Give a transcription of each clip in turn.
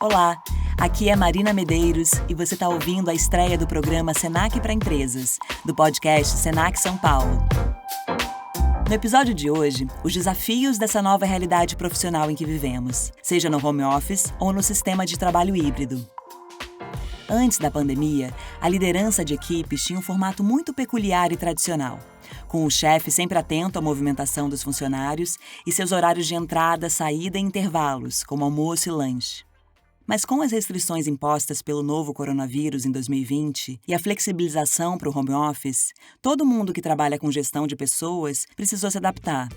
Olá, aqui é Marina Medeiros e você está ouvindo a estreia do programa Senac para Empresas, do podcast Senac São Paulo. No episódio de hoje, os desafios dessa nova realidade profissional em que vivemos, seja no home office ou no sistema de trabalho híbrido. Antes da pandemia, a liderança de equipes tinha um formato muito peculiar e tradicional, com o chefe sempre atento à movimentação dos funcionários e seus horários de entrada, saída e intervalos, como almoço e lanche. Mas com as restrições impostas pelo novo coronavírus em 2020 e a flexibilização para o home office, todo mundo que trabalha com gestão de pessoas precisou se adaptar.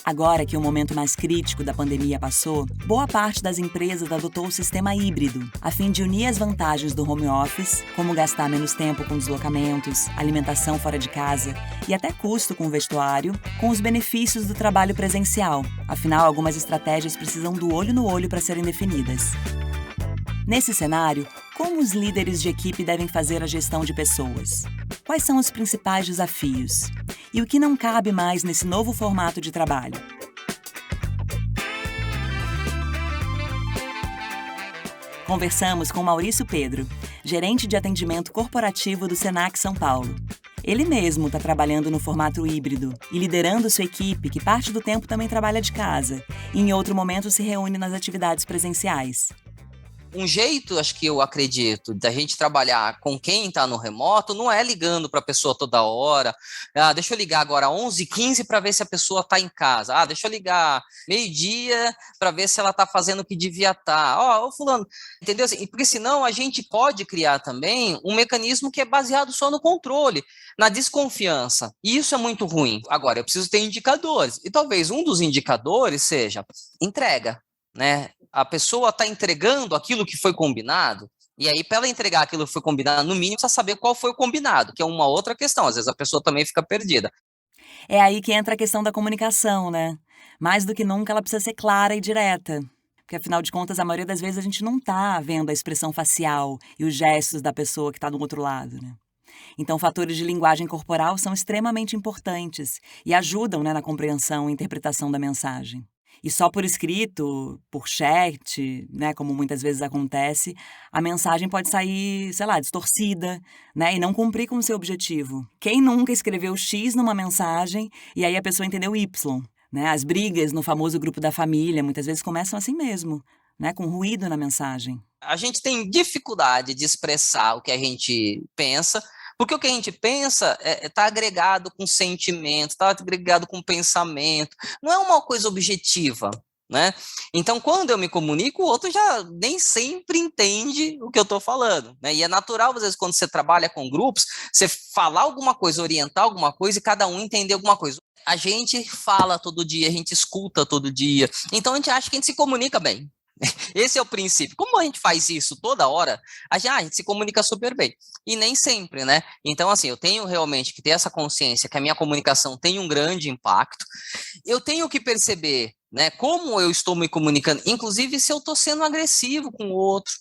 Agora que o momento mais crítico da pandemia passou, boa parte das empresas adotou o sistema híbrido, a fim de unir as vantagens do home office, como gastar menos tempo com deslocamentos, alimentação fora de casa e até custo com o vestuário, com os benefícios do trabalho presencial. Afinal, algumas estratégias precisam do olho no olho para serem definidas. Nesse cenário, como os líderes de equipe devem fazer a gestão de pessoas? Quais são os principais desafios? E o que não cabe mais nesse novo formato de trabalho? Conversamos com Maurício Pedro, gerente de atendimento corporativo do Senac São Paulo. Ele mesmo está trabalhando no formato híbrido e liderando sua equipe, que parte do tempo também trabalha de casa e em outro momento se reúne nas atividades presenciais. Um jeito, acho que eu acredito, da gente trabalhar com quem está no remoto não é ligando para a pessoa toda hora. Deixa eu ligar agora 11h15 para ver se a pessoa está em casa. Deixa eu ligar meio-dia para ver se ela está fazendo o que devia estar. Fulano, entendeu? Porque senão a gente pode criar também um mecanismo que é baseado só no controle, na desconfiança. E isso é muito ruim. Agora, eu preciso ter indicadores. E talvez um dos indicadores seja entrega, né? A pessoa está entregando aquilo que foi combinado, e aí para ela entregar aquilo que foi combinado, no mínimo precisa saber qual foi o combinado, que é uma outra questão, às vezes a pessoa também fica perdida. É aí que entra a questão da comunicação, né? Mais do que nunca ela precisa ser clara e direta, porque afinal de contas a maioria das vezes a gente não está vendo a expressão facial e os gestos da pessoa que está do outro lado, né? Então, fatores de linguagem corporal são extremamente importantes e ajudam, né, na compreensão e interpretação da mensagem. E só por escrito, por chat, né, como muitas vezes acontece, a mensagem pode sair, distorcida, né, e não cumprir com o seu objetivo. Quem nunca escreveu X numa mensagem e aí a pessoa entendeu Y, né? As brigas no famoso grupo da família muitas vezes começam assim mesmo, né, com ruído na mensagem. A gente tem dificuldade de expressar o que a gente pensa, porque o que a gente pensa está agregado com sentimento, está agregado com pensamento, não é uma coisa objetiva, né? Então, quando eu me comunico, o outro já nem sempre entende o que eu estou falando, né? E é natural, às vezes, quando você trabalha com grupos, você falar alguma coisa, orientar alguma coisa e cada um entender alguma coisa. A gente fala todo dia, a gente escuta todo dia, então a gente acha que a gente se comunica bem. Esse é o princípio. Como a gente faz isso toda hora, a gente se comunica super bem. E nem sempre, né? Então, assim, eu tenho realmente que ter essa consciência que a minha comunicação tem um grande impacto. Eu tenho que perceber, né, como eu estou me comunicando, inclusive se eu estou sendo agressivo com o outro,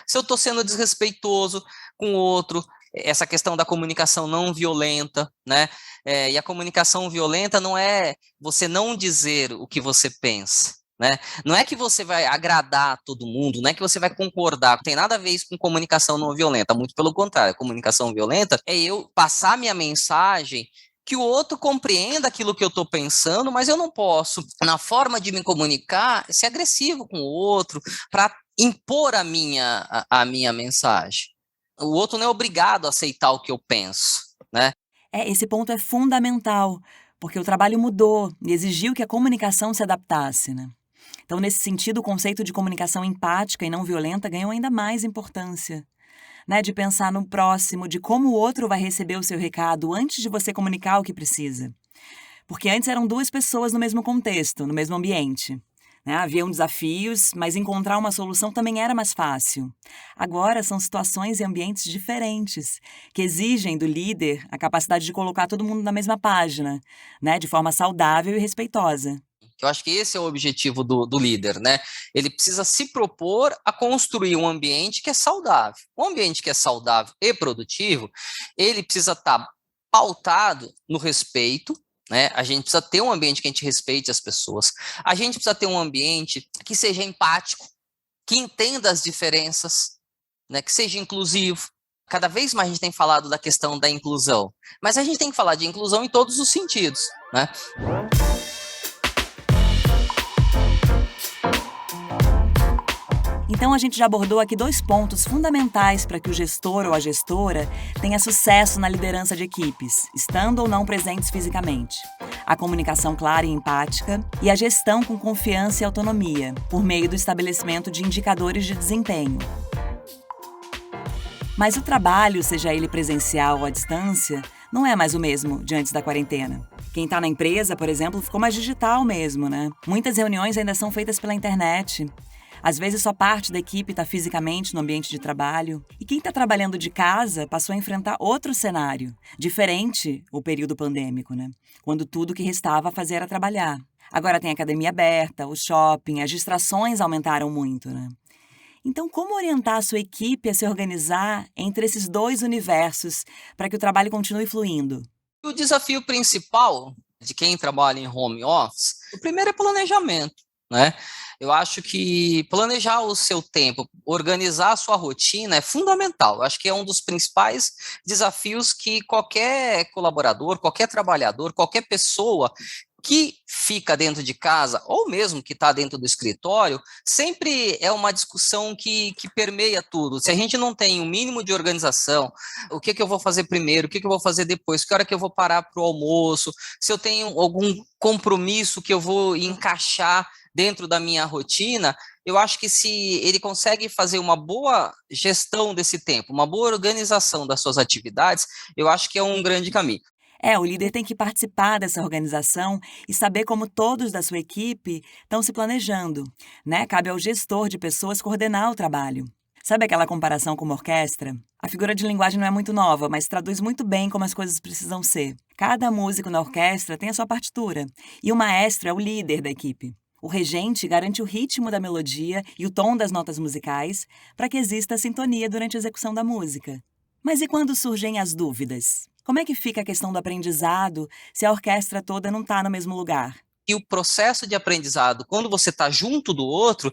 se eu estou sendo desrespeitoso com o outro, essa questão da comunicação não violenta, né? E a comunicação violenta não é você não dizer o que você pensa, né? Não é que você vai agradar todo mundo, não é que você vai concordar, não tem nada a ver isso com comunicação não violenta, muito pelo contrário, comunicação violenta é eu passar minha mensagem que o outro compreenda aquilo que eu estou pensando, mas eu não posso, na forma de me comunicar, ser agressivo com o outro para impor a minha mensagem. O outro não é obrigado a aceitar o que eu penso, né? Esse ponto é fundamental, porque o trabalho mudou e exigiu que a comunicação se adaptasse, né? Então, nesse sentido, o conceito de comunicação empática e não violenta ganhou ainda mais importância, né? De pensar no próximo, de como o outro vai receber o seu recado antes de você comunicar o que precisa. Porque antes eram duas pessoas no mesmo contexto, no mesmo ambiente, né? Haviam desafios, mas encontrar uma solução também era mais fácil. Agora são situações e ambientes diferentes, que exigem do líder a capacidade de colocar todo mundo na mesma página, né? De forma saudável e respeitosa. Eu acho que esse é o objetivo do líder, né? Ele precisa se propor a construir um ambiente que é saudável. Um ambiente que é saudável e produtivo, ele precisa estar pautado no respeito, né? A gente precisa ter um ambiente que a gente respeite as pessoas. A gente precisa ter um ambiente que seja empático, que entenda as diferenças, né? Que seja inclusivo. Cada vez mais a gente tem falado da questão da inclusão, mas a gente tem que falar de inclusão em todos os sentidos, né? Então, a gente já abordou aqui 2 pontos fundamentais para que o gestor ou a gestora tenha sucesso na liderança de equipes, estando ou não presentes fisicamente. A comunicação clara e empática e a gestão com confiança e autonomia, por meio do estabelecimento de indicadores de desempenho. Mas o trabalho, seja ele presencial ou à distância, não é mais o mesmo de antes da quarentena. Quem está na empresa, por exemplo, ficou mais digital mesmo, né? Muitas reuniões ainda são feitas pela internet. Às vezes só parte da equipe está fisicamente no ambiente de trabalho. E quem está trabalhando de casa passou a enfrentar outro cenário, diferente o período pandêmico, né? Quando tudo que restava a fazer era trabalhar. Agora tem a academia aberta, o shopping, as distrações aumentaram muito, né? Então, como orientar a sua equipe a se organizar entre esses 2 universos para que o trabalho continue fluindo? O desafio principal de quem trabalha em home office, o primeiro é planejamento, né? Eu acho que planejar o seu tempo, organizar a sua rotina é fundamental. Eu acho que é um dos principais desafios que qualquer colaborador, qualquer trabalhador, qualquer pessoa que fica dentro de casa, ou mesmo que está dentro do escritório, sempre é uma discussão que permeia tudo. Se a gente não tem um mínimo de organização, o que eu vou fazer primeiro, o que eu vou fazer depois, que hora que eu vou parar para o almoço, se eu tenho algum compromisso que eu vou encaixar dentro da minha rotina, eu acho que se ele consegue fazer uma boa gestão desse tempo, uma boa organização das suas atividades, eu acho que é um grande caminho. O líder tem que participar dessa organização e saber como todos da sua equipe estão se planejando, né? Cabe ao gestor de pessoas coordenar o trabalho. Sabe aquela comparação com uma orquestra? A figura de linguagem não é muito nova, mas traduz muito bem como as coisas precisam ser. Cada músico na orquestra tem a sua partitura, e o maestro é o líder da equipe. O regente garante o ritmo da melodia e o tom das notas musicais para que exista sintonia durante a execução da música. Mas e quando surgem as dúvidas? Como é que fica a questão do aprendizado se a orquestra toda não está no mesmo lugar? E o processo de aprendizado, quando você está junto do outro,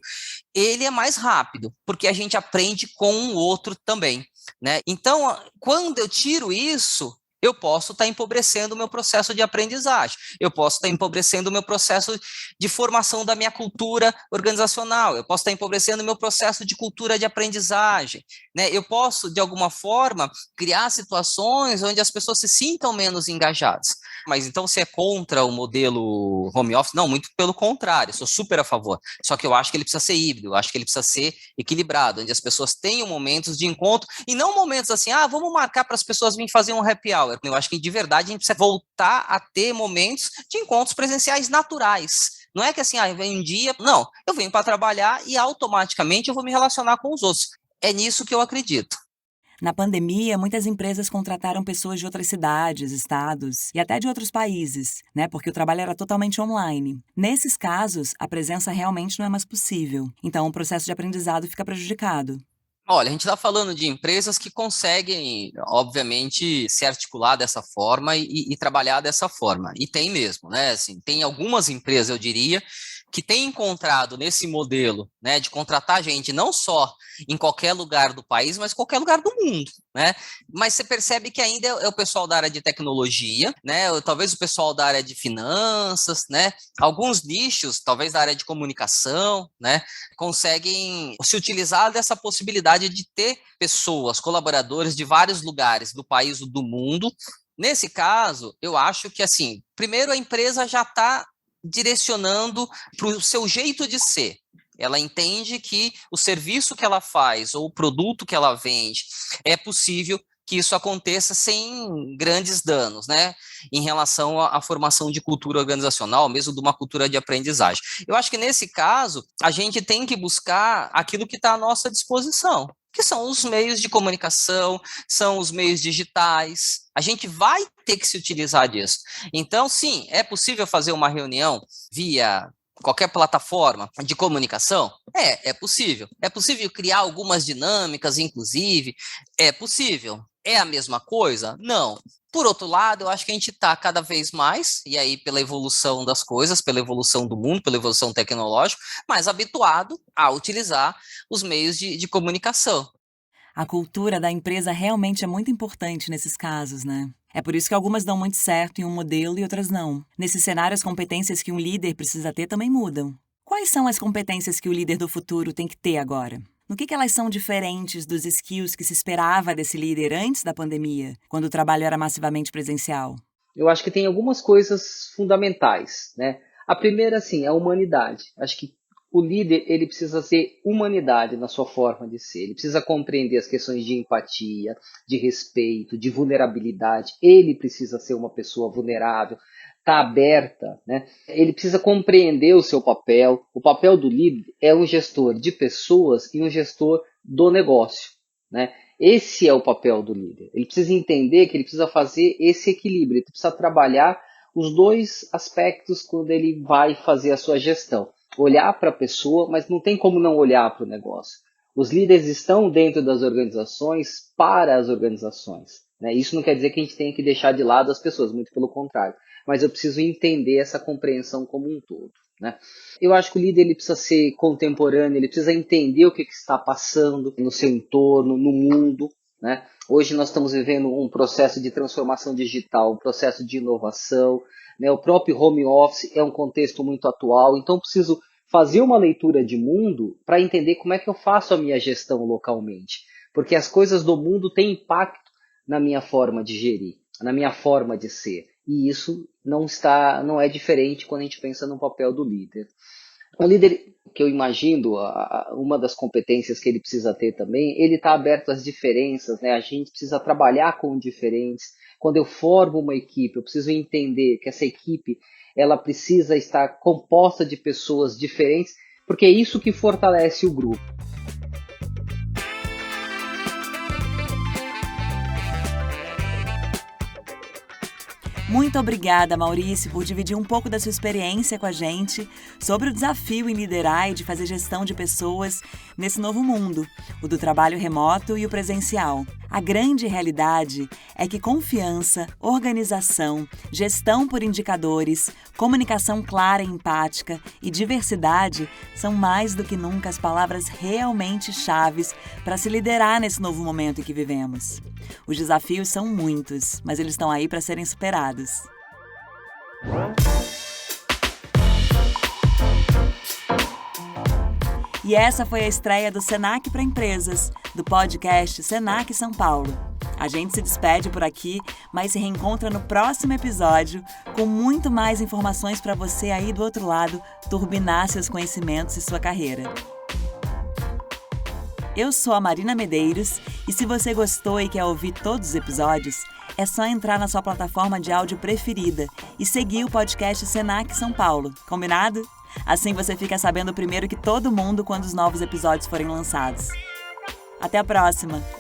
ele é mais rápido, porque a gente aprende com o outro também, né? Então, quando eu tiro isso, eu posso estar empobrecendo o meu processo de aprendizagem, eu posso estar empobrecendo o meu processo de formação da minha cultura organizacional, eu posso estar empobrecendo o meu processo de cultura de aprendizagem, né? Eu posso, de alguma forma, criar situações onde as pessoas se sintam menos engajadas. Mas então você é contra o modelo home office? Não, muito pelo contrário, sou super a favor. Só que eu acho que ele precisa ser híbrido, eu acho que ele precisa ser equilibrado, onde as pessoas tenham momentos de encontro, e não momentos assim, vamos marcar para as pessoas virem fazer um happy hour. Eu acho que de verdade a gente precisa voltar a ter momentos de encontros presenciais naturais. Não é que assim, vem um dia, não, eu venho para trabalhar e automaticamente eu vou me relacionar com os outros. É nisso que eu acredito. Na pandemia, muitas empresas contrataram pessoas de outras cidades, estados e até de outros países, né? Porque o trabalho era totalmente online. Nesses casos, a presença realmente não é mais possível. Então, o processo de aprendizado fica prejudicado. Olha, a gente está falando de empresas que conseguem, obviamente, se articular dessa forma e trabalhar dessa forma. E tem mesmo, né? Assim, tem algumas empresas, eu diria, que têm encontrado nesse modelo, né, de contratar gente não só em qualquer lugar do país, mas qualquer lugar do mundo, né? Mas você percebe que ainda é o pessoal da área de tecnologia, né? Ou talvez o pessoal da área de finanças, né? Alguns nichos, talvez da área de comunicação, né? Conseguem se utilizar dessa possibilidade de ter pessoas, colaboradores de vários lugares do país ou do mundo. Nesse caso, eu acho que, assim, primeiro a empresa já está direcionando para o seu jeito de ser. Ela entende que o serviço que ela faz ou o produto que ela vende é possível que isso aconteça sem grandes danos, né, em relação à formação de cultura organizacional, mesmo de uma cultura de aprendizagem. Eu acho que nesse caso, a gente tem que buscar aquilo que está à nossa disposição, que são os meios de comunicação, são os meios digitais. A gente vai ter que se utilizar disso. Então, sim, é possível fazer uma reunião via qualquer plataforma de comunicação? É possível. É possível criar algumas dinâmicas, inclusive? É possível. É a mesma coisa? Não. Por outro lado, eu acho que a gente está cada vez mais, e aí pela evolução das coisas, pela evolução do mundo, pela evolução tecnológica, mais habituado a utilizar os meios de comunicação. A cultura da empresa realmente é muito importante nesses casos, né? É por isso que algumas dão muito certo em um modelo e outras não. Nesse cenário, as competências que um líder precisa ter também mudam. Quais são as competências que o líder do futuro tem que ter agora? No que elas são diferentes dos skills que se esperava desse líder antes da pandemia, quando o trabalho era massivamente presencial? Eu acho que tem algumas coisas fundamentais, né? A primeira, assim, é a humanidade. Acho que o líder, ele precisa ter humanidade na sua forma de ser. Ele precisa compreender as questões de empatia, de respeito, de vulnerabilidade. Ele precisa ser uma pessoa vulnerável, tá aberta, né? Ele precisa compreender o seu papel. O papel do líder é um gestor de pessoas e um gestor do negócio, né? Esse é o papel do líder. Ele precisa entender que ele precisa fazer esse equilíbrio, ele precisa trabalhar os dois aspectos quando ele vai fazer a sua gestão. Olhar para a pessoa, mas não tem como não olhar para o negócio. Os líderes estão dentro das organizações para as organizações, né? Isso não quer dizer que a gente tenha que deixar de lado as pessoas, muito pelo contrário. Mas eu preciso entender essa compreensão como um todo, né? Eu acho que o líder ele precisa ser contemporâneo, ele precisa entender o que está passando no seu entorno, no mundo, né? Hoje nós estamos vivendo um processo de transformação digital, um processo de inovação, né? O próprio home office é um contexto muito atual, então eu preciso fazer uma leitura de mundo para entender como é que eu faço a minha gestão localmente, porque as coisas do mundo têm impacto na minha forma de gerir, na minha forma de ser. E isso não é diferente quando a gente pensa no papel do líder. O líder, que eu imagino, uma das competências que ele precisa ter também, ele está aberto às diferenças, né? A gente precisa trabalhar com diferentes. Quando eu formo uma equipe, eu preciso entender que essa equipe ela precisa estar composta de pessoas diferentes, porque é isso que fortalece o grupo. Muito obrigada, Maurício, por dividir um pouco da sua experiência com a gente sobre o desafio em liderar e de fazer gestão de pessoas nesse novo mundo, o do trabalho remoto e o presencial. A grande realidade é que confiança, organização, gestão por indicadores, comunicação clara e empática e diversidade são mais do que nunca as palavras realmente chaves para se liderar nesse novo momento em que vivemos. Os desafios são muitos, mas eles estão aí para serem superados. E essa foi a estreia do Senac para Empresas, do podcast Senac São Paulo. A gente se despede por aqui, mas se reencontra no próximo episódio com muito mais informações para você aí do outro lado turbinar seus conhecimentos e sua carreira. Eu sou a Marina Medeiros e se você gostou e quer ouvir todos os episódios, é só entrar na sua plataforma de áudio preferida e seguir o podcast Senac São Paulo, combinado? Assim você fica sabendo primeiro que todo mundo quando os novos episódios forem lançados. Até a próxima!